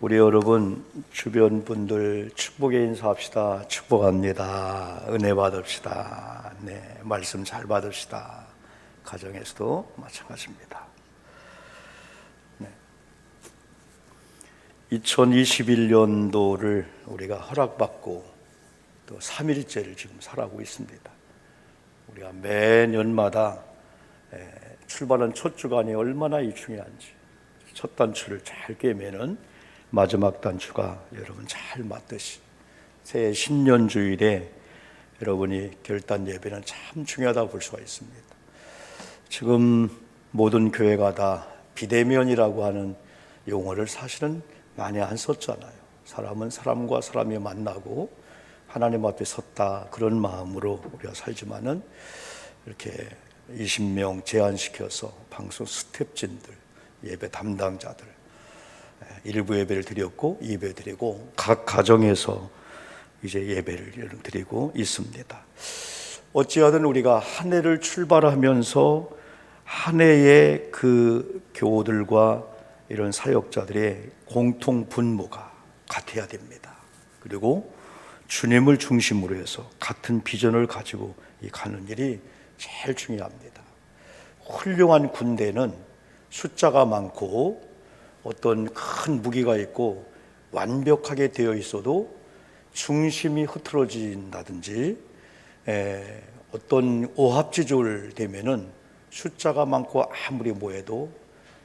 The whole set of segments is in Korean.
우리 여러분 주변 분들 축복의 인사합시다. 축복합니다. 은혜 받읍시다. 네, 말씀 잘 받읍시다. 가정에서도 마찬가지입니다. 네. 2021년도를 우리가 허락받고 또 3일째를 지금 살아가고 있습니다. 우리가 매년마다 출발한 첫 주간이 얼마나 중요한지, 첫 단추를 잘 꿰매는 마지막 단추가 여러분 잘 맞듯이 새해 신년주일에 여러분이 결단 예배는 참 중요하다고 볼 수가 있습니다. 지금 모든 교회가 다 비대면이라고 하는 용어를 사실은 많이 안 썼잖아요. 사람은 사람과 사람이 만나고 하나님 앞에 섰다, 그런 마음으로 우리가 살지만은 이렇게 20명 제한시켜서 방송 스태프진들, 예배 담당자들 일부 예배를 드렸고 2배 드리고 각 가정에서 이제 예배를 드리고 있습니다. 어찌하든 우리가 한 해를 출발하면서 한 해의 그 교우들과 이런 사역자들의 공통 분모가 같아야 됩니다. 그리고 주님을 중심으로 해서 같은 비전을 가지고 가는 일이 제일 중요합니다. 훌륭한 군대는 숫자가 많고 어떤 큰 무기가 있고 완벽하게 되어 있어도 중심이 흐트러진다든지 어떤 오합지졸 되면은 숫자가 많고 아무리 모여도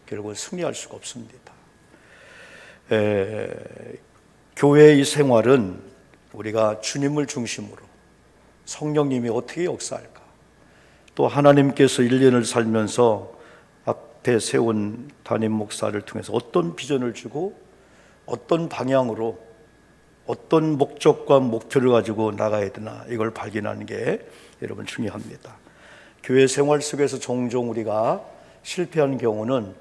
결국은 승리할 수가 없습니다. 교회의 생활은 우리가 주님을 중심으로 성령님이 어떻게 역사할까, 또 하나님께서 1년을 살면서 앞에 세운 담임 목사를 통해서 어떤 비전을 주고 어떤 방향으로 어떤 목적과 목표를 가지고 나가야 되나, 이걸 발견하는 게 여러분 중요합니다. 교회 생활 속에서 종종 우리가 실패한 경우는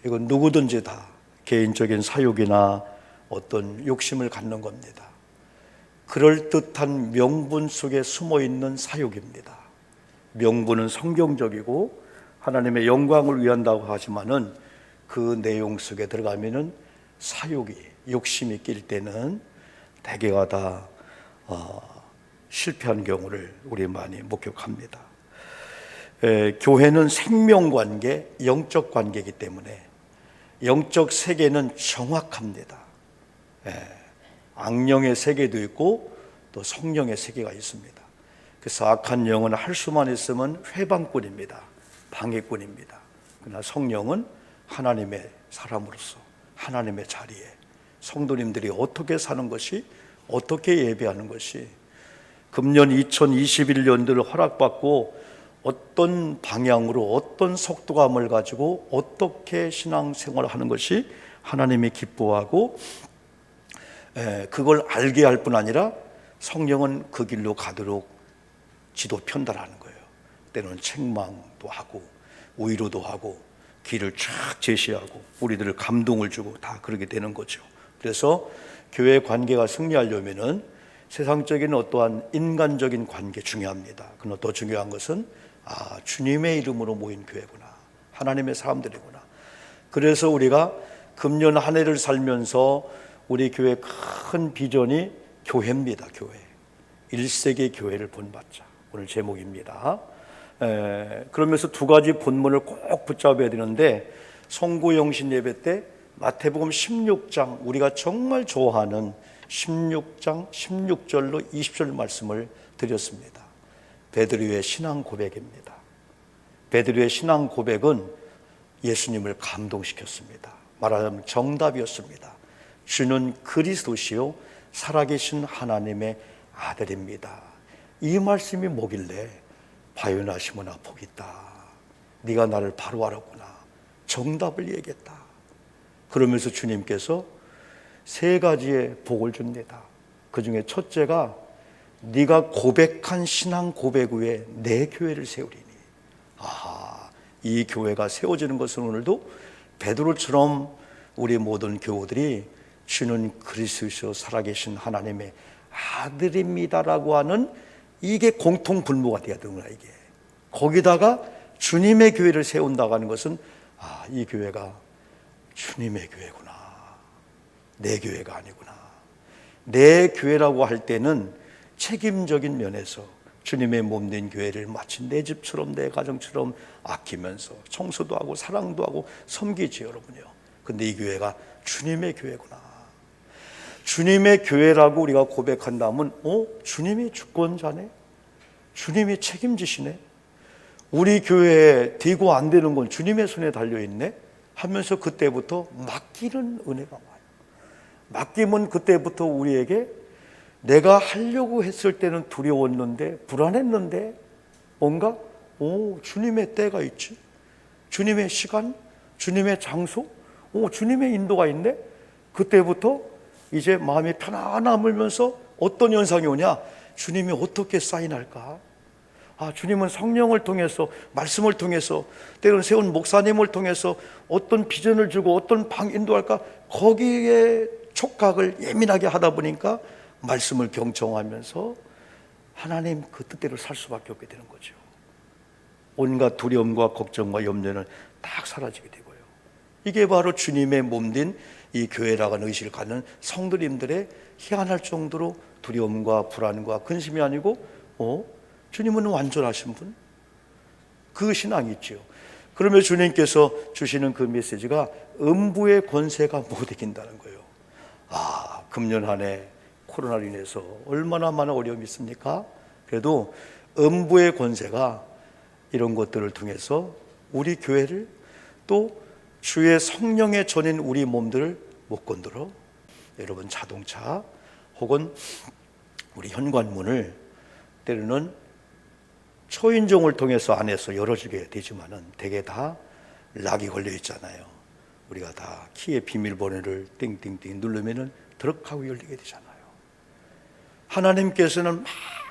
이건 누구든지 다 개인적인 사욕이나 어떤 욕심을 갖는 겁니다. 그럴듯한 명분 속에 숨어있는 사욕입니다. 명분은 성경적이고 하나님의 영광을 위한다고 하지만은 그 내용 속에 들어가면은 사욕이, 욕심이 낄 때는 대개가 다 실패한 경우를 우리 많이 목격합니다. 교회는 생명관계, 영적 관계이기 때문에 영적 세계는 정확합니다. 악령의 세계도 있고 또 성령의 세계가 있습니다. 그래서 악한 영은 할 수만 있으면 회방꾼입니다. 방해꾼입니다. 그러나 성령은 하나님의 사람으로서 하나님의 자리에 성도님들이 어떻게 사는 것이, 어떻게 예배하는 것이, 금년 2021년도를 허락받고 어떤 방향으로 어떤 속도감을 가지고 어떻게 신앙생활을 하는 것이 하나님이 기뻐하고 그걸 알게 할 뿐 아니라 성령은 그 길로 가도록 지도 편달하는 거예요. 때로는 책망도 하고 위로도 하고 길을 쫙 제시하고 우리들을 감동을 주고 다 그러게 되는 거죠. 그래서 교회 관계가 승리하려면은 세상적인 어떠한 인간적인 관계 중요합니다. 그러나 더 중요한 것은 주님의 이름으로 모인 교회구나, 하나님의 사람들이구나. 그래서 우리가 금년 한 해를 살면서 우리 교회 큰 비전이 교회입니다. 교회 1세기 교회를 본받자, 오늘 제목입니다. 그러면서 두 가지 본문을 꼭 붙잡아야 되는데, 송구영신 예배 때 마태복음 16장, 우리가 정말 좋아하는 16장 16절로 20절 말씀을 드렸습니다. 베드로의 신앙 고백입니다. 베드로의 신앙 고백은 예수님을 감동시켰습니다. 말하자면 정답이었습니다. 주는 그리스도시요 살아계신 하나님의 아들입니다. 이 말씀이 뭐길래 바요나시모나 복이 있다, 네가 나를 바로 알았구나, 정답을 얘기했다. 그러면서 주님께서 세 가지의 복을 줍니다. 그 중에 첫째가 네가 고백한 신앙 고백 위에 내 교회를 세우리니. 이 교회가 세워지는 것은 오늘도 베드로처럼 우리 모든 교우들이 주는 그리스도시요 살아계신 하나님의 아들입니다라고 하는 이게 공통 분모가 돼야 되는구나. 이게 거기다가 주님의 교회를 세운다고 하는 것은 이 교회가 주님의 교회구나. 내 교회가 아니구나. 내 교회라고 할 때는 책임적인 면에서 주님의 몸된 교회를 마치 내 집처럼 내 가정처럼 아끼면서 청소도 하고 사랑도 하고 섬기지 여러분요. 근데 이 교회가 주님의 교회구나. 주님의 교회라고 우리가 고백한다면 주님이 주권자네? 주님이 책임지시네? 우리 교회에 되고 안 되는 건 주님의 손에 달려있네? 하면서 그때부터 맡기는 은혜가 와요. 맡김은 그때부터 우리에게 내가 하려고 했을 때는 두려웠는데 불안했는데 뭔가 주님의 때가 있지, 주님의 시간, 주님의 장소, 주님의 인도가 있네. 그때부터 이제 마음이 편안함을면서 어떤 현상이 오냐, 주님이 어떻게 사인할까? 주님은 성령을 통해서, 말씀을 통해서, 때로는 세운 목사님을 통해서 어떤 비전을 주고 어떤 방 인도할까? 거기에 촉각을 예민하게 하다 보니까 말씀을 경청하면서 하나님 그 뜻대로 살 수밖에 없게 되는 거죠. 온갖 두려움과 걱정과 염려는 딱 사라지게 되고요. 이게 바로 주님의 몸된 이 교회라고 하는 의식을 갖는 성도님들의 희한할 정도로 두려움과 불안과 근심이 아니고 주님은 완전하신 분, 그 신앙이 있지요. 그러면 주님께서 주시는 그 메시지가 음부의 권세가 못 이긴다는 거예요. 금년 한 해 코로나로 인해서 얼마나 많은 어려움이 있습니까? 그래도 음부의 권세가 이런 것들을 통해서 우리 교회를, 또 주의 성령의 전인 우리 몸들을 못 건드려. 여러분, 자동차 혹은 우리 현관문을 때로는 초인종을 통해서 안에서 열어주게 되지만은 대개 다 락이 걸려 있잖아요. 우리가 다 키의 비밀번호를 띵띵띵 누르면은 드럭하고 열리게 되잖아요. 하나님께서는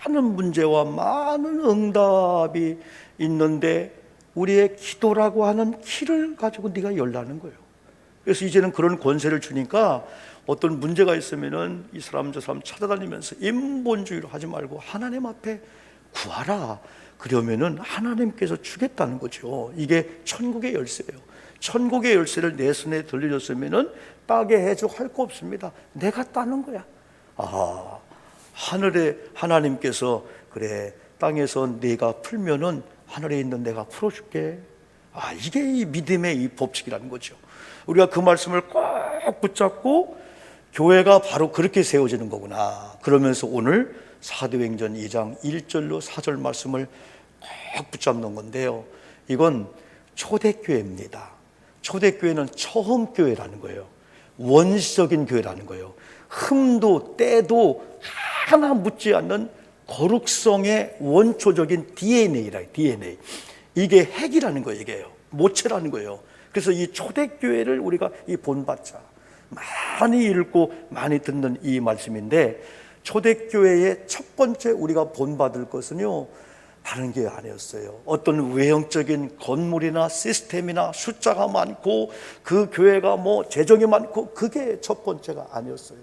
많은 문제와 많은 응답이 있는데 우리의 기도라고 하는 키를 가지고 네가 열라는 거예요. 그래서 이제는 그런 권세를 주니까 어떤 문제가 있으면은 이 사람 저 사람 찾아다니면서 인본주의로 하지 말고 하나님 앞에 구하라. 그러면은 하나님께서 주겠다는 거죠. 이게 천국의 열쇠예요. 천국의 열쇠를 내 손에 들려줬으면은 따게 해줘 할 거 없습니다. 내가 따는 거야. 하늘에 하나님께서 그래, 땅에서 네가 풀면은 하늘에 있는 내가 풀어줄게. 이게 이 믿음의 이 법칙이라는 거죠. 우리가 그 말씀을 꼭 붙잡고 교회가 바로 그렇게 세워지는 거구나. 그러면서 오늘 사도행전 2장 1절로 4절 말씀을 꼭 붙잡는 건데요. 이건 초대교회입니다. 초대교회는 처음 교회라는 거예요. 원시적인 교회라는 거예요. 흠도 때도 하나 묻지 않는 거룩성의 원초적인 DNA라. DNA. 이게 핵이라는 거예요. 이게요. 모체라는 거예요. 그래서 이 초대교회를 우리가 이 본받자, 많이 읽고 많이 듣는 이 말씀인데, 초대교회의 첫 번째 우리가 본받을 것은요, 다른 게 아니었어요. 어떤 외형적인 건물이나 시스템이나 숫자가 많고 그 교회가 재정이 많고, 그게 첫 번째가 아니었어요.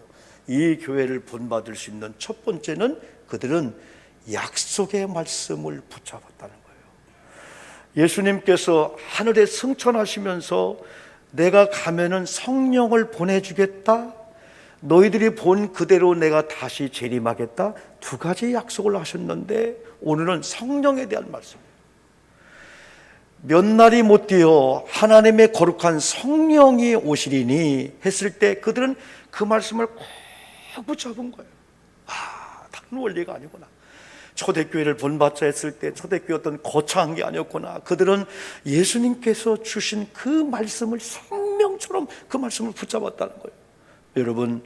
이 교회를 본받을 수 있는 첫 번째는 그들은 약속의 말씀을 붙잡았다는 거예요. 예수님께서 하늘에 승천하시면서 내가 가면은 성령을 보내주겠다, 너희들이 본 그대로 내가 다시 재림하겠다, 두 가지 약속을 하셨는데 오늘은 성령에 대한 말씀이에요. 몇 날이 못 되어 하나님의 거룩한 성령이 오시리니 했을 때 그들은 그 말씀을 꼭 붙잡은 거예요. 다른 원리가 아니구나. 초대교회를 본받자 했을 때 초대교회 어떤 거창한 게 아니었구나. 그들은 예수님께서 주신 그 말씀을 생명처럼 그 말씀을 붙잡았다는 거예요. 여러분,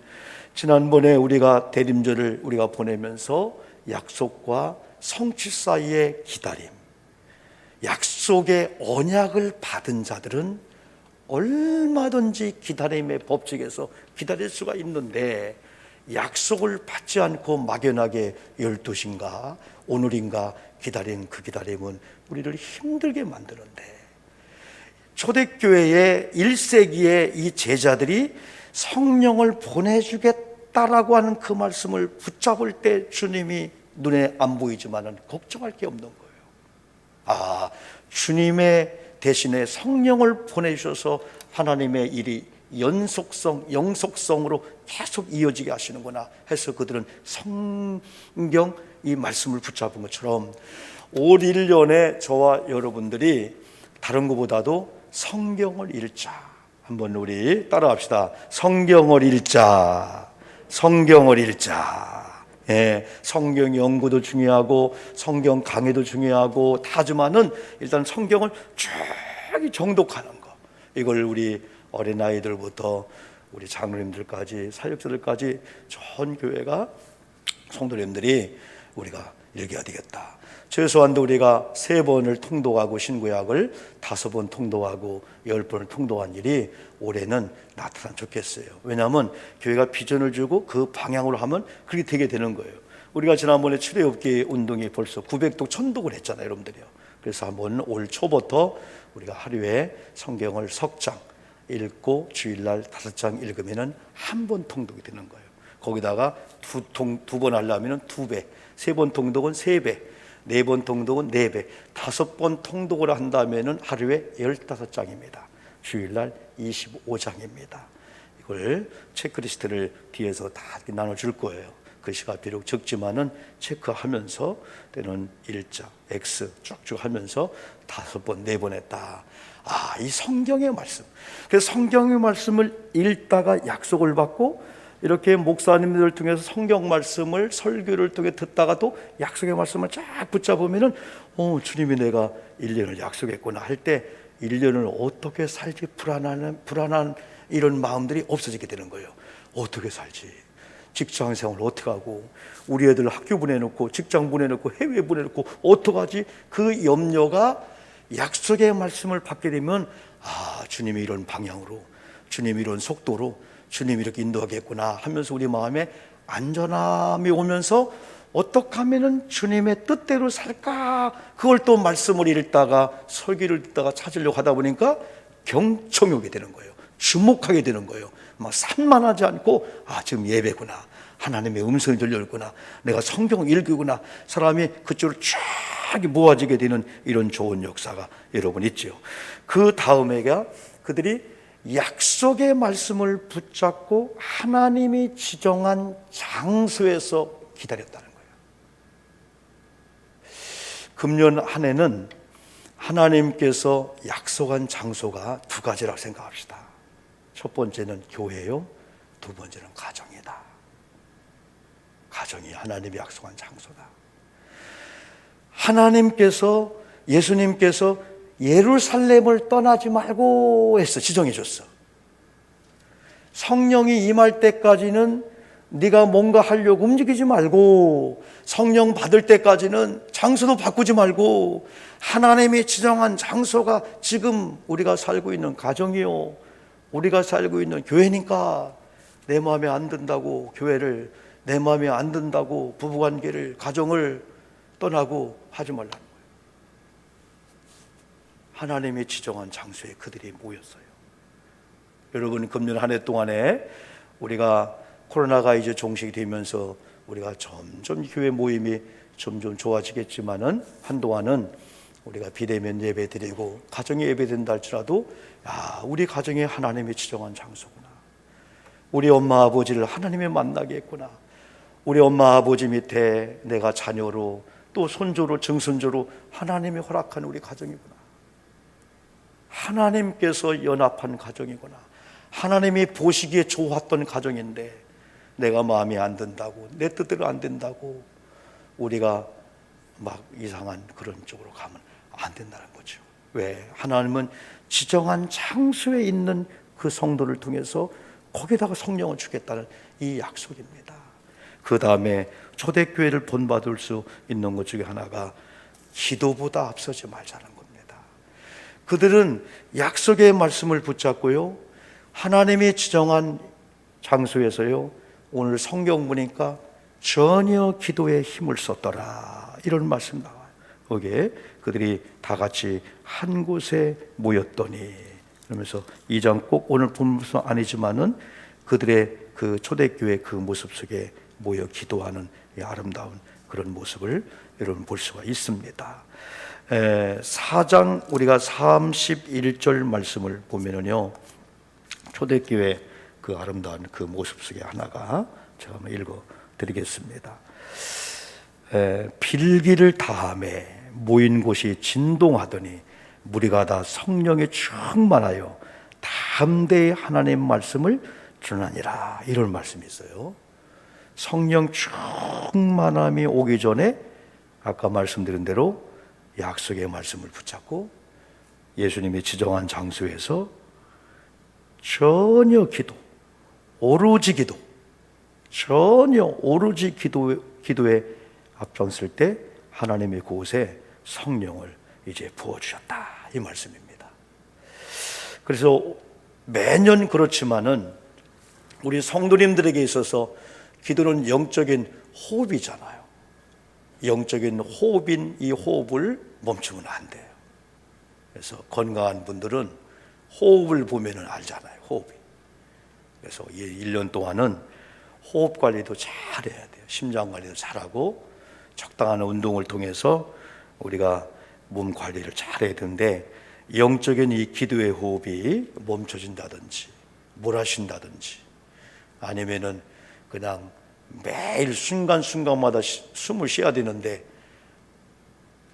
지난번에 우리가 대림절을 우리가 보내면서 약속과 성취 사이의 기다림, 약속의 언약을 받은 자들은 얼마든지 기다림의 법칙에서 기다릴 수가 있는데, 약속을 받지 않고 막연하게 12시인가 오늘인가 기다린 그 기다림은 우리를 힘들게 만드는데, 초대교회의 1세기의 이 제자들이 성령을 보내주겠다라고 하는 그 말씀을 붙잡을 때 주님이 눈에 안 보이지만은 걱정할 게 없는 거예요. 주님의 대신에 성령을 보내주셔서 하나님의 일이 영속성으로 계속 이어지게 하시는구나 해서 그들은 성경 이 말씀을 붙잡은 것처럼 올 1년에 저와 여러분들이 다른 것보다도 성경을 읽자. 한번 우리 따라합시다. 성경을 읽자. 성경을 읽자. 예, 성경 연구도 중요하고 성경 강의도 중요하고 다지만은 일단 성경을 쭉 정독하는 거, 이걸 우리 어린아이들부터 우리 장로님들까지 사역자들까지 전 교회가 성도님들이 우리가 읽어야 되겠다. 최소한도 우리가 3번을 통독하고 신구약을 5번 통독하고 10번을 통독한 일이 올해는 나타나면 좋겠어요. 왜냐하면 교회가 비전을 주고 그 방향으로 하면 그렇게 되게 되는 거예요. 우리가 지난번에 출애굽기 운동이 벌써 900독 1000독을 했잖아요, 여러분들이요. 그래서 한번 올 초부터 우리가 하루에 성경을 석장 읽고 주일날 5장 읽으면은 한 번 통독이 되는 거예요. 거기다가 두 번 하려면 2배, 3번 통독은 3배, 4번 통독은 4배, 5번 통독을 한다면은 하루에 15장입니다. 주일날 25장입니다. 이걸 체크리스트를 뒤에서 다 나눠줄 거예요. 글씨가 비록 적지만은 체크하면서 때는 일자, X 쭉쭉 하면서 5번, 4번 했다. 이 성경의 말씀. 그래서 성경의 말씀을 읽다가 약속을 받고 이렇게 목사님들 통해서 성경 말씀을 설교를 통해 듣다가도 약속의 말씀을 쫙 붙잡으면은 주님이 내가 1년을 약속했구나 할 때 1년을 어떻게 살지 불안한 이런 마음들이 없어지게 되는 거예요. 어떻게 살지? 직장 생활 어떻게 하고, 우리 애들 학교 보내놓고 직장 보내놓고 해외 보내놓고 어떡하지? 그 염려가 약속의 말씀을 받게 되면 주님이 이런 방향으로, 주님이 이런 속도로, 주님이 이렇게 인도하겠구나 하면서 우리 마음에 안전함이 오면서 어떻게 하면 주님의 뜻대로 살까, 그걸 또 말씀을 읽다가 설교를 듣다가 찾으려고 하다 보니까 경청이 오게 되는 거예요. 주목하게 되는 거예요. 막 산만하지 않고 지금 예배구나, 하나님의 음성이 들려오구나, 내가 성경을 읽구나, 사람이 그쪽으로 쫙 모아지게 되는 이런 좋은 역사가 여러분 있죠. 그 다음에가 그들이 약속의 말씀을 붙잡고 하나님이 지정한 장소에서 기다렸다는 거예요. 금년 한 해는 하나님께서 약속한 장소가 2가지라고 생각합시다. 첫 번째는 교회요, 2번째는 가정이다. 가정이 하나님이 약속한 장소다. 하나님께서, 예수님께서 예루살렘을 떠나지 말고 했어. 지정해 줬어. 성령이 임할 때까지는 네가 뭔가 하려고 움직이지 말고, 성령 받을 때까지는 장소도 바꾸지 말고, 하나님이 지정한 장소가 지금 우리가 살고 있는 가정이요, 우리가 살고 있는 교회니까 내 마음에 안 든다고 교회를, 내 마음에 안 든다고 부부관계를, 가정을 떠나고 하지 말라는 거예요. 하나님이 지정한 장소에 그들이 모였어요. 여러분, 금년 한 해 동안에 우리가 코로나가 이제 종식이 되면서 우리가 점점 교회 모임이 점점 좋아지겠지만은 한동안은 우리가 비대면 예배 드리고 가정에 예배 드린다 할지라도 우리 가정에 하나님이 지정한 장소구나, 우리 엄마 아버지를 하나님이 만나게 했구나, 우리 엄마 아버지 밑에 내가 자녀로 또 손주로 증손주로 하나님이 허락한 우리 가정이구나, 하나님께서 연합한 가정이구나, 하나님이 보시기에 좋았던 가정인데 내가 마음에 안 든다고, 내 뜻대로 안 된다고 우리가 막 이상한 그런 쪽으로 가면 안 된다는 거죠. 왜? 하나님은 지정한 장소에 있는 그 성도를 통해서 거기다가 성령을 주겠다는 이 약속입니다. 그 다음에 초대교회를 본받을 수 있는 것 중에 하나가 기도보다 앞서지 말자는 겁니다. 그들은 약속의 말씀을 붙잡고요, 하나님이 지정한 장소에서요, 오늘 성경 보니까 전혀 기도에 힘을 썼더라, 이런 말씀 나와요. 거기에 그들이 다 같이 한 곳에 모였더니, 그러면서 2장 꼭 오늘 본문은 아니지만은 그들의 그 초대교회 그 모습 속에 모여 기도하는 이 아름다운 그런 모습을 여러분 볼 수가 있습니다. 4장 우리가 31절 말씀을 보면은요, 초대교회 그 아름다운 그 모습 속에 하나가 제가 한번 읽어드리겠습니다. 필기를 다함에 모인 곳이 진동하더니 무리가 다 성령에 충만하여 담대히 하나님의 말씀을 전하니라. 이런 말씀이 있어요. 성령 충만함이 오기 전에 아까 말씀드린 대로 약속의 말씀을 붙잡고 예수님이 지정한 장소에서 전혀 기도, 오로지 기도, 전혀 오로지 기도에 앞장설 때 하나님의 그곳에 성령을 이제 부어주셨다, 이 말씀입니다. 그래서 매년 그렇지만은 우리 성도님들에게 있어서 기도는 영적인 호흡이잖아요. 영적인 호흡인 이 호흡을 멈추면 안 돼요. 그래서 건강한 분들은 호흡을 보면은 알잖아요, 호흡이. 그래서 1년 동안은 호흡 관리도 잘해야 돼요. 심장 관리도 잘하고 적당한 운동을 통해서 우리가 몸 관리를 잘해야 되는데, 영적인 이 기도의 호흡이 멈춰진다든지 몰아쉰다든지 아니면은 그냥 매일 순간순간마다 숨을 쉬어야 되는데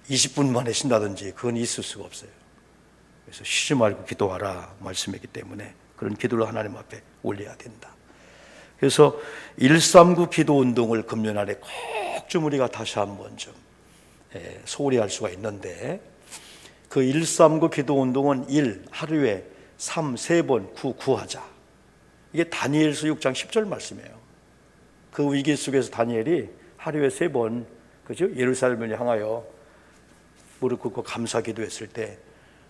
20분 만에 쉰다든지 그건 있을 수가 없어요. 그래서 쉬지 말고 기도하라 말씀이기 때문에 그런 기도를 하나님 앞에 올려야 된다. 그래서 139 기도 운동을 금년 안에 꼭 좀 우리가 다시 한번 좀 소홀히 할 수가 있는데, 그 139 기도 운동은 하루에 3번 구하자. 이게 다니엘서 6장 10절 말씀이에요. 그 위기 속에서 다니엘이 하루에 3번, 그죠? 예루살렘을 향하여 무릎 꿇고 감사 기도했을 때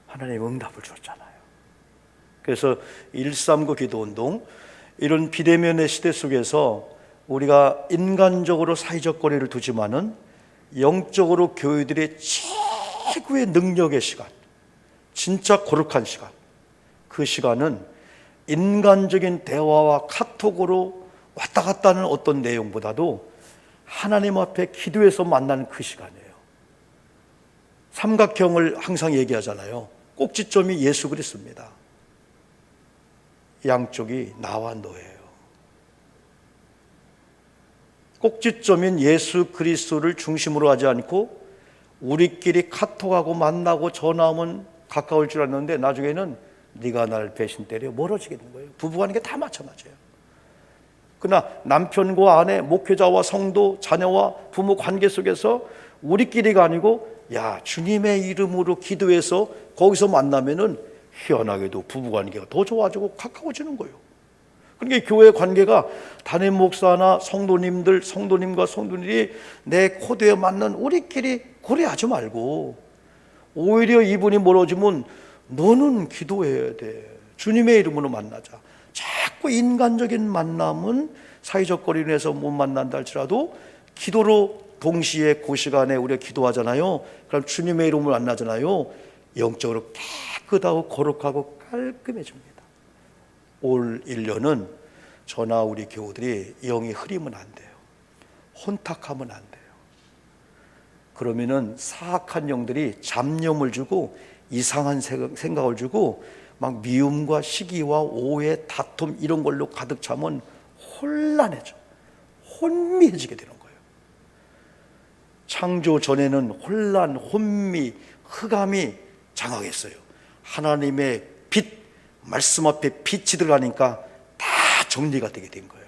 하나님 응답을 줬잖아요. 그래서 139 기도 운동, 이런 비대면의 시대 속에서 우리가 인간적으로 사회적 거리를 두지만은 영적으로 교회들의 최고의 능력의 시간, 진짜 거룩한 시간, 그 시간은 인간적인 대화와 카톡으로 왔다 갔다 하는 어떤 내용보다도 하나님 앞에 기도해서 만나는 그 시간이에요. 삼각형을 항상 얘기하잖아요. 꼭지점이 예수 그리스도입니다. 양쪽이 나와 너예요. 꼭지점인 예수 그리스도를 중심으로 하지 않고 우리끼리 카톡하고 만나고 전화하면 가까울 줄 알았는데 나중에는 네가 나를 배신 때려 멀어지게 된 거예요. 부부간인 게 다 마찬가지예요. 그러나 남편과 아내, 목회자와 성도, 자녀와 부모 관계 속에서 우리끼리가 아니고 야, 주님의 이름으로 기도해서 거기서 만나면은 희한하게도 부부관계가 더 좋아지고 가까워지는 거예요. 그러니까 교회 관계가 담임 목사나 성도님과 성도님들이 내 코드에 맞는 우리끼리 고려하지 말고 오히려 이분이 멀어지면 너는 기도해야 돼. 주님의 이름으로 만나자. 자꾸 인간적인 만남은 사회적 거리로 해서 못 만난다 할지라도 기도로 동시에 그 시간에 우리가 기도하잖아요. 그럼 주님의 이름으로 만나잖아요. 영적으로 깨끗하고 거룩하고 깔끔해집니다. 올 1년은 저나 우리 교우들이 영이 흐리면 안 돼요. 혼탁하면 안 돼요. 그러면은 사악한 영들이 잡념을 주고 이상한 생각을 주고 막 미움과 시기와 오해, 다툼 이런 걸로 가득 차면 혼란해져. 혼미해지게 되는 거예요. 창조 전에는 혼란, 혼미, 흑암이 장악했어요. 하나님의 빛, 말씀 앞에 빛이 들어가니까 다 정리가 되게 된 거예요.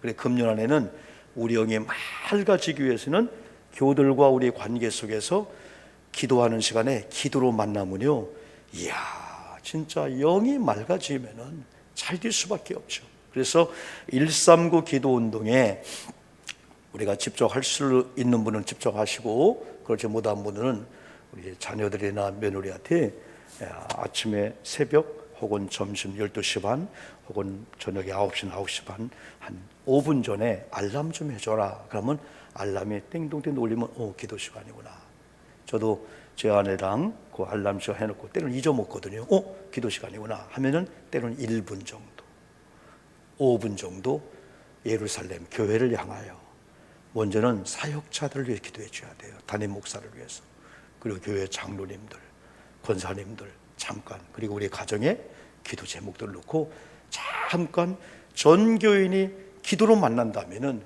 그래 금년 안에는 우리 영이 맑아지기 위해서는 교우들과 우리 관계 속에서 기도하는 시간에 기도로 만나면요, 이야 진짜 영이 맑아지면은 잘 될 수밖에 없죠. 그래서 139 기도 운동에 우리가 직접 할 수 있는 분은 직접 하시고 그렇지 못한 분은 우리 자녀들이나 며느리한테 아침에 새벽 혹은 점심 12시 반 혹은 저녁에 9시, 9시 반 한 5분 전에 알람 좀 해줘라. 그러면 알람이 땡동땡 울리면 기도 시간이구나. 저도 제 아내랑 그 알람 시간 해놓고 때로는 잊어먹거든요. 기도 시간이구나 하면은 때로는 1분 정도 5분 정도 예루살렘 교회를 향하여 먼저는 사역자들을 위해 기도해 줘야 돼요. 담임 목사를 위해서. 그리고 교회 장로님들, 권사님들 잠깐, 그리고 우리 가정에 기도 제목들을 놓고 잠깐 전 교인이 기도로 만난다면은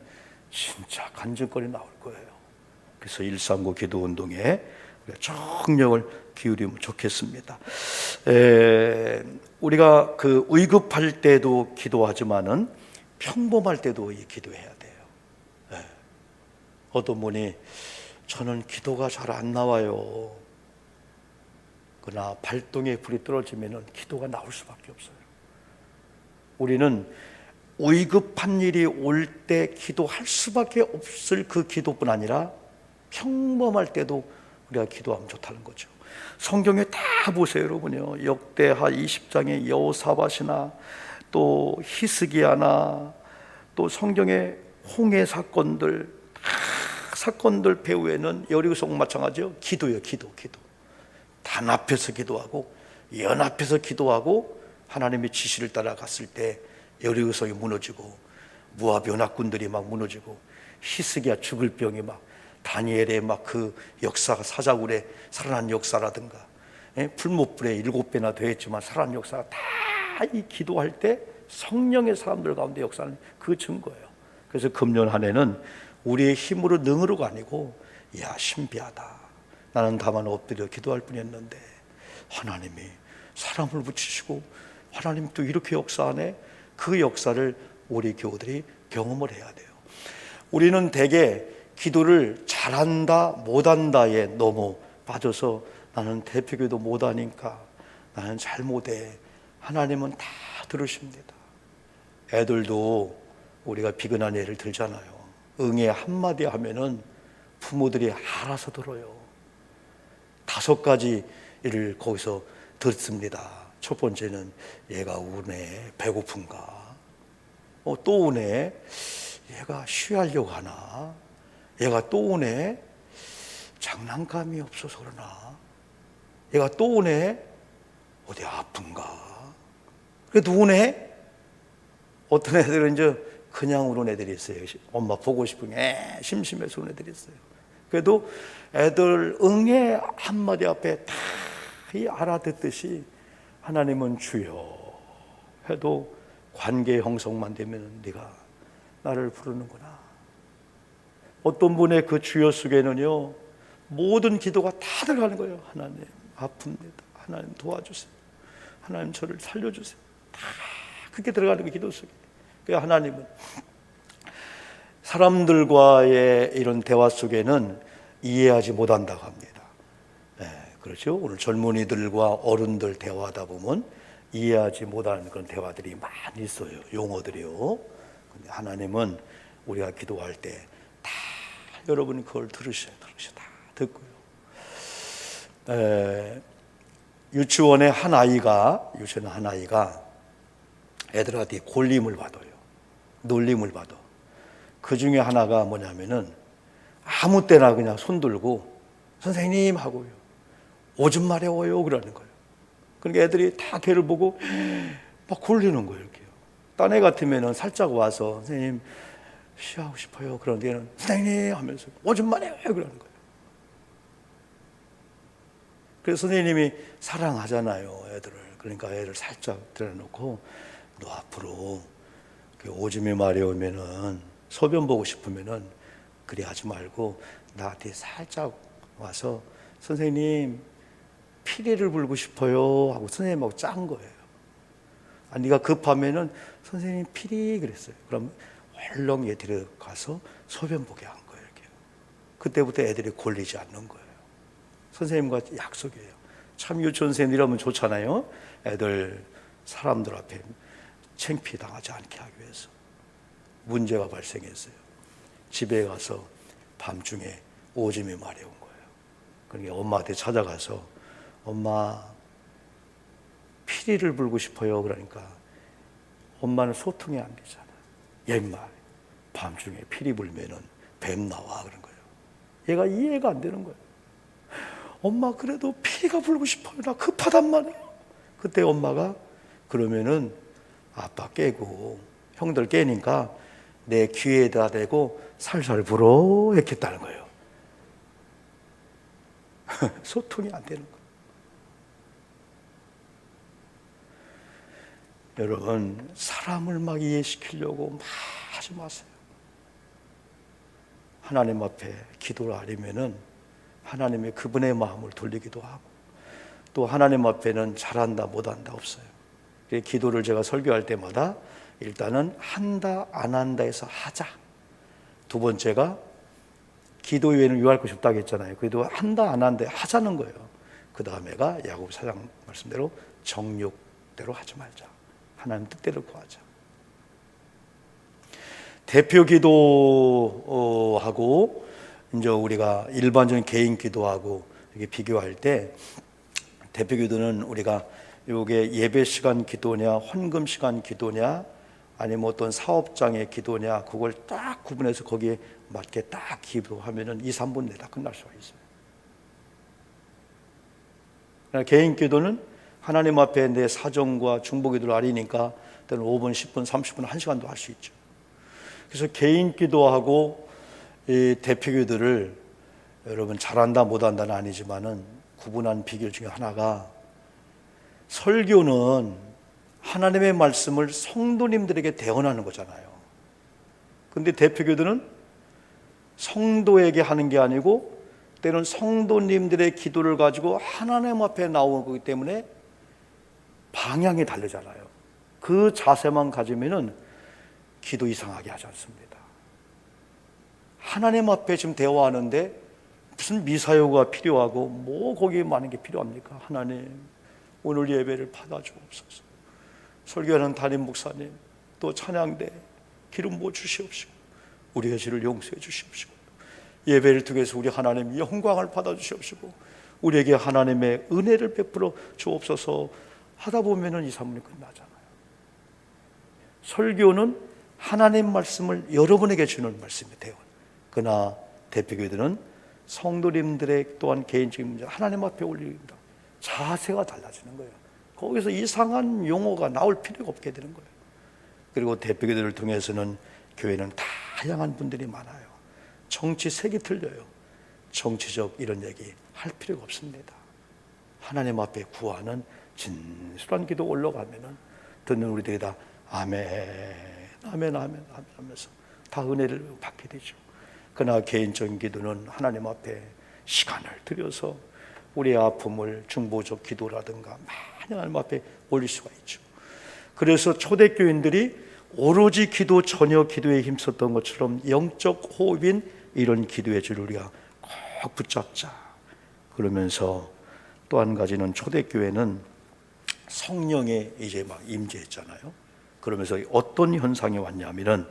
진짜 간증거리 나올 거예요. 그래서 139 기도운동에 정력을 기울이면 좋겠습니다. 우리가 그 위급할 때도 기도하지만은 평범할 때도 기도해야 돼요. 어떤 분이 저는 기도가 잘 안 나와요. 그러나 발동에 불이 떨어지면은 기도가 나올 수밖에 없어요. 우리는 위급한 일이 올 때 기도할 수밖에 없을 그 기도뿐 아니라 평범할 때도 우리가 기도하면 좋다는 거죠. 성경에 다 보세요, 여러분요. 역대하 20장의 여호사밧이나 또 히스기야나 또 성경의 홍해 사건들, 사건들 배후에는 여리고성 마찬가지요. 기도예요, 기도. 단합해서 기도하고 연합해서 기도하고 하나님의 지시를 따라갔을 때 여리고성이 무너지고 모압 연합군들이 막 무너지고 히스기야 죽을 병이 막 다니엘의 막 그 역사가 사자굴에 살아난 역사라든가 풀못불에 7배나 되었지만 살아난 역사가 다 이 기도할 때 성령의 사람들 가운데 역사는 그 증거예요. 그래서 금년 한 해는 우리의 힘으로 능으로가 아니고 야 신비하다. 나는 다만 엎드려 기도할 뿐이었는데 하나님이 사람을 붙이시고 하나님 또 이렇게 역사하네. 그 역사를 우리 교우들이 경험을 해야 돼요. 우리는 대개 기도를 잘한다 못한다에 너무 빠져서 나는 대표기도 못하니까 나는 잘 못해. 하나님은 다 들으십니다. 애들도 우리가 비근한 예를 들잖아요. 응애 한마디 하면은 부모들이 알아서 들어요. 5가지를 거기서 듣습니다. 첫 번째는 얘가 우네, 배고픈가? 또 우네, 얘가 쉬하려고 하나? 얘가 또 우네, 장난감이 없어서 그러나? 얘가 또 우네, 어디 아픈가? 그래도 우네? 어떤 애들은 이제 그냥 우는 애들이 있어요. 엄마 보고 싶으면 심심해서 우는 애들이 있어요. 그래도 애들 응애 한마디 앞에 다 알아듣듯이 하나님은 주여 해도 관계 형성만 되면 네가 나를 부르는구나. 어떤 분의 그 주여 속에는요 모든 기도가 다 들어가는 거예요. 하나님 아픕니다. 하나님 도와주세요. 하나님 저를 살려주세요. 다 그렇게 들어가는 거예요. 기도 속에. 그러니까 하나님은 사람들과의 이런 대화 속에는 이해하지 못한다고 합니다. 그렇죠. 오늘 젊은이들과 어른들 대화하다 보면 이해하지 못하는 그런 대화들이 많이 있어요. 용어들이요. 근데 하나님은 우리가 기도할 때 다 여러분이 그걸 들으셔야 다 듣고요. 유치원의 한 아이가 애들한테 골림을 받아요. 놀림을 받아. 그 중에 하나가 뭐냐면은 아무 때나 그냥 손 들고 선생님 하고요. 오줌 마려워요 그러는 거예요. 그러니까 애들이 다 걔를 보고 막 골리는 거예요. 이렇게요. 딴 애 같으면은 살짝 와서 선생님 쉬하고 싶어요. 그런데 얘는 선생님 하면서 오줌 마려워요 그러는 거예요. 그래서 선생님이 사랑하잖아요, 애들을. 그러니까 애를 살짝 들여놓고 너 앞으로 오줌이 마려우면은 소변 보고 싶으면은 그리 하지 말고 나한테 살짝 와서 선생님 피리를 불고 싶어요 하고 선생님하고 짠 거예요. 네가 급하면은 선생님 피리 그랬어요. 그럼 얼렁 얘 데려가서 소변 보게 한 거예요. 이렇게. 그때부터 애들이 골리지 않는 거예요. 선생님과 약속이에요. 참 유치원 선생님이라면 좋잖아요. 애들 사람들 앞에 창피 당하지 않게 하기 위해서. 문제가 발생했어요. 집에 가서 밤중에 오줌이 마려운 거예요. 그러니까 엄마한테 찾아가서 엄마 피리를 불고 싶어요. 그러니까 엄마는 소통이 안 되잖아. 얘 밤중에 피리 불면은 뱀 나와 그런 거예요. 얘가 이해가 안 되는 거예요. 엄마 그래도 피리가 불고 싶어요. 나 급하단 말이에요. 그때 엄마가 그러면은 아빠 깨고 형들 깨니까 내 귀에다 대고 살살 불어 했겠다는 거예요. 소통이 안 되는 거예요. 여러분, 사람을 막 이해시키려고 막 하지 마세요. 하나님 앞에 기도를 하려면은 하나님의 그분의 마음을 돌리기도 하고, 또 하나님 앞에는 잘한다 못한다 없어요. 기도를 제가 설교할 때마다 일단은 한다 안 한다 해서 하자. 두 번째가 기도 외에는 요할 것이 없다고 했잖아요. 그래도 한다 안 한다 하자는 거예요. 그 다음에가 야고보 4장 말씀대로 정욕대로 하지 말자. 하나님 뜻대로 구하자. 대표 기도하고 이제 우리가 일반적인 개인 기도하고 이렇게 비교할 때, 대표 기도는 우리가 요게 예배 시간 기도냐, 헌금 시간 기도냐, 아니면 어떤 사업장의 기도냐, 그걸 딱 구분해서 거기에 맞게 딱 기도하면은 2, 3분 내에 다 끝날 수가 있어요. 개인 기도는 하나님 앞에 내 사정과 중보기도를 아리니까 때는 5분, 10분, 30분, 1시간도 할 수 있죠. 그래서 개인 기도하고 이 대표 기도를 여러분 잘한다 못한다는 아니지만은 구분한 비결 중에 하나가, 설교는 하나님의 말씀을 성도님들에게 대언하는 거잖아요. 근데 대표 기도는 성도에게 하는 게 아니고 때로는 성도님들의 기도를 가지고 하나님 앞에 나오는 거기 때문에 방향이 다르잖아요. 그 자세만 가지면은 기도 이상하게 하지 않습니다. 하나님 앞에 지금 대화하는데 무슨 미사여가 필요하고 뭐 거기에 많은 게 필요합니까? 하나님, 오늘 예배를 받아주옵소서. 설교하는 담임 목사님, 또 찬양대 기름 부어 주시옵시고 우리의 죄를 용서해 주시옵시고, 예배를 통해서 우리 하나님 영광을 받아 주시옵시고 우리에게 하나님의 은혜를 베풀어 주옵소서 하다 보면은 2, 3분이 끝나잖아요. 설교는 하나님 말씀을 여러분에게 주는 말씀이 돼요. 그러나 대표교회들은 성도님들의 또한 개인적인 문제 하나님 앞에 올립니다. 자세가 달라지는 거예요. 거기서 이상한 용어가 나올 필요가 없게 되는 거예요. 그리고 대표교회들을 통해서는 교회는 다양한 분들이 많아요. 정치 색이 틀려요. 정치적 이런 얘기 할 필요가 없습니다. 하나님 앞에 구하는 진솔한 기도 올라가면은 듣는 우리들이 다 아멘, 아멘, 아멘, 아멘 하면서 다 은혜를 받게 되죠. 그러나 개인적인 기도는 하나님 앞에 시간을 들여서 우리의 아픔을 중보적 기도라든가 많이 하나님 앞에 올릴 수가 있죠. 그래서 초대교인들이 오로지 기도, 전혀 기도에 힘썼던 것처럼 영적 호흡인 이런 기도의 줄을 우리가 꼭 붙잡자. 그러면서 또 한 가지는 초대교회는 성령의 이제 막 임재했잖아요. 그러면서 어떤 현상이 왔냐면은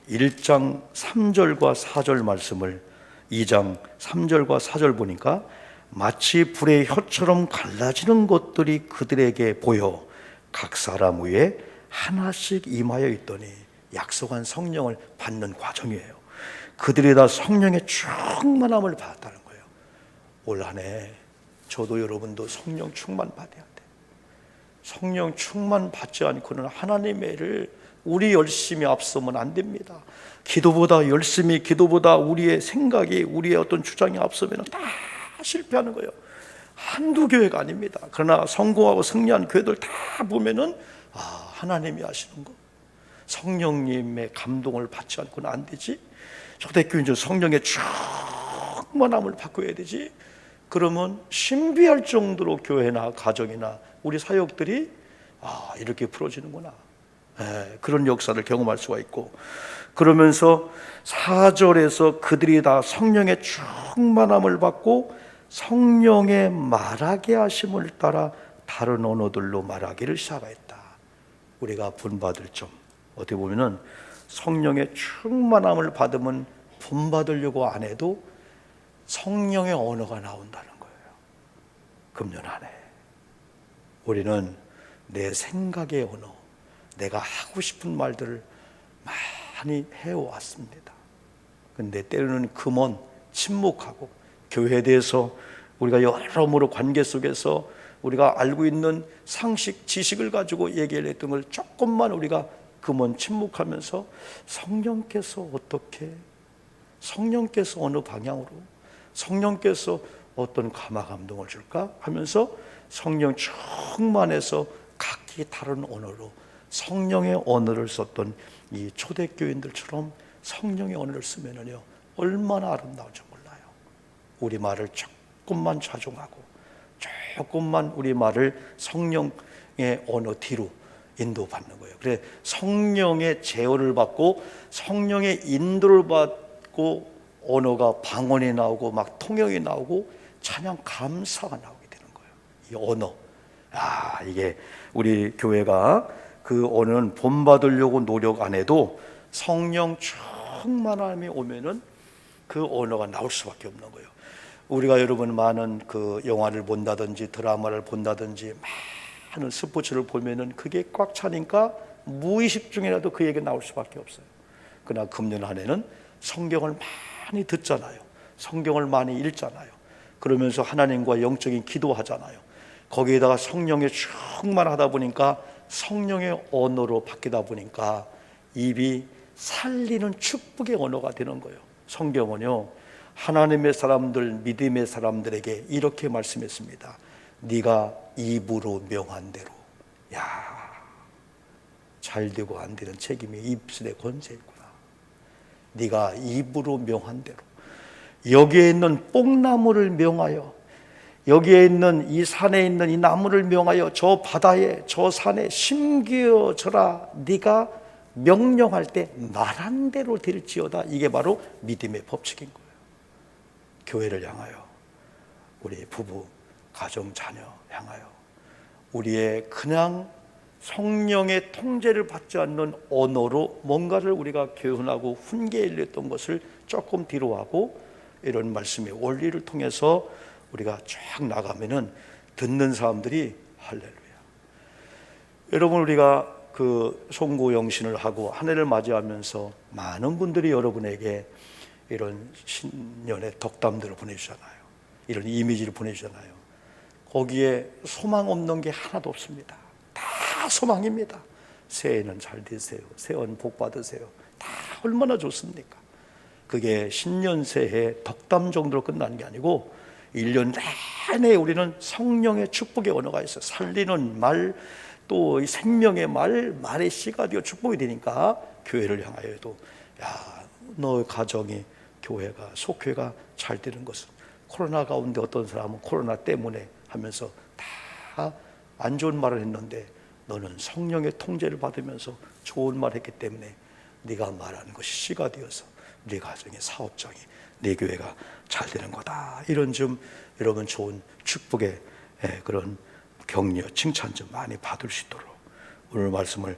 1장 3절과 4절 말씀을 2장 3절과 4절 보니까 마치 불의 혀처럼 갈라지는 것들이 그들에게 보여 각 사람 위에 하나씩 임하여 있더니, 약속한 성령을 받는 과정이에요. 그들이 다 성령의 충만함을 받았다는 거예요. 올 한 해 저도 여러분도 성령 충만 받아야 돼. 성령 충만 받지 않고는 하나님의 일을 우리 열심히 앞서면 안 됩니다. 기도보다 열심히, 기도보다 우리의 생각이, 우리의 어떤 주장이 앞서면 다 실패하는 거예요. 한두 교회가 아닙니다. 그러나 성공하고 승리한 교회들 다 보면은 하나님이 하시는 거, 성령님의 감동을 받지 않고는 안 되지. 초대교인들 성령의 충만함을 받고 해야 되지. 그러면 신비할 정도로 교회나 가정이나 우리 사역들이 이렇게 풀어지는구나, 그런 역사를 경험할 수가 있고, 그러면서 4절에서 그들이 다 성령의 충만함을 받고 성령의 말하게 하심을 따라 다른 언어들로 말하기를 시작했다. 우리가 본받을 점, 어떻게 보면은 성령의 충만함을 받으면 본받으려고 안 해도 성령의 언어가 나온다는 거예요. 금년 한 해 우리는 내 생각의 언어, 내가 하고 싶은 말들을 많이 해왔습니다. 근데 때로는 금원 침묵하고, 교회에 대해서 우리가 여러모로 관계 속에서 우리가 알고 있는 상식, 지식을 가지고 얘기를 했던 걸 조금만 우리가 금원 침묵하면서 성령께서 어떻게, 성령께서 어느 방향으로, 성령께서 어떤 감화 감동을 줄까 하면서 성령 충만해서 각기 다른 언어로 성령의 언어를 썼던 이 초대교인들처럼 성령의 언어를 쓰면은요 얼마나 아름다운지 몰라요. 우리 말을 조금만 좌중하고 조금만 우리 말을 성령의 언어 뒤로 인도받는 거예요. 그래 성령의 제어를 받고 성령의 인도를 받고 언어가 방언이 나오고 막 통역이 나오고 찬양 감사가 나오게 되는 거예요. 이 언어. 이게 우리 교회가 그 언어는 본받으려고 노력 안 해도 성령 충만함이 오면은 그 언어가 나올 수밖에 없는 거예요. 우리가 여러분 많은 그 영화를 본다든지 드라마를 본다든지 많은 스포츠를 보면은 그게 꽉 차니까 무의식 중이라도 그 얘기 나올 수밖에 없어요. 그러나 금년 한 해는 성경을 많이 듣잖아요. 성경을 많이 읽잖아요. 그러면서 하나님과 영적인 기도하잖아요. 거기에다가 성령에 충만하다 보니까 성령의 언어로 바뀌다 보니까 입이 살리는 축복의 언어가 되는 거예요. 성경은요 하나님의 사람들, 믿음의 사람들에게 이렇게 말씀했습니다. 네가 입으로 명한 대로. 잘 되고 안 되는 책임이 입술의 권세있구나. 네가 입으로 명한 대로. 여기에 있는 뽕나무를 명하여, 여기에 있는 이 산에 있는 이 나무를 명하여 저 바다에 저 산에 심기어져라. 네가 명령할 때 말한 대로 될지어다. 이게 바로 믿음의 법칙인 거예요. 교회를 향하여, 우리 부부, 가정, 자녀 향하여 우리의 그냥 성령의 통제를 받지 않는 언어로 뭔가를 우리가 교훈하고 훈계했던 것을 조금 뒤로 하고 이런 말씀의 원리를 통해서 우리가 쫙 나가면은 듣는 사람들이 할렐루야. 여러분 우리가 그 송구영신을 하고 한 해를 맞이하면서 많은 분들이 여러분에게 이런 신년의 덕담들을 보내주잖아요. 이런 이미지를 보내주잖아요. 거기에 소망 없는 게 하나도 없습니다. 다 소망입니다. 새해는 잘 되세요. 새해는 복 받으세요. 다 얼마나 좋습니까? 그게 신년 새해 덕담 정도로 끝나는 게 아니고 1년 내내 우리는 성령의 축복의 언어가 있어요. 살리는 말, 또 생명의 말, 말의 씨가 되어 축복이 되니까 교회를 향하여도 너 가정이, 교회가, 속회가 잘 되는 것은 코로나 가운데 어떤 사람은 코로나 때문에 하면서 다 안 좋은 말을 했는데 너는 성령의 통제를 받으면서 좋은 말 했기 때문에 네가 말하는 것이 씨가 되어서 네 가정의 사업장이, 네 교회가 잘 되는 거다. 이런 좀 여러분 좋은 축복의 그런 격려, 칭찬 좀 많이 받을 수 있도록 오늘 말씀을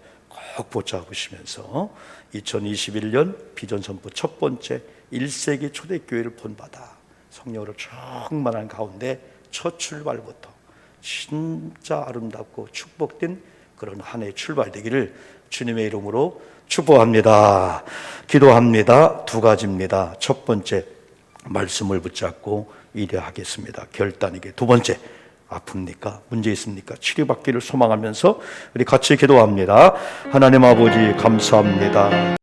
꼭 붙잡으시면서 2021년 비전 선포 첫 번째 1세기 초대교회를 본받아 성령으로 충만한 가운데 첫 출발부터 진짜 아름답고 축복된 그런 한 해의 출발되기를 주님의 이름으로 축복합니다. 기도합니다. 두 가지입니다. 첫 번째, 말씀을 붙잡고 일해하겠습니다. 결단이게. 두 번째, 아픕니까? 문제 있습니까? 치료받기를 소망하면서 우리 같이 기도합니다. 하나님 아버지 감사합니다.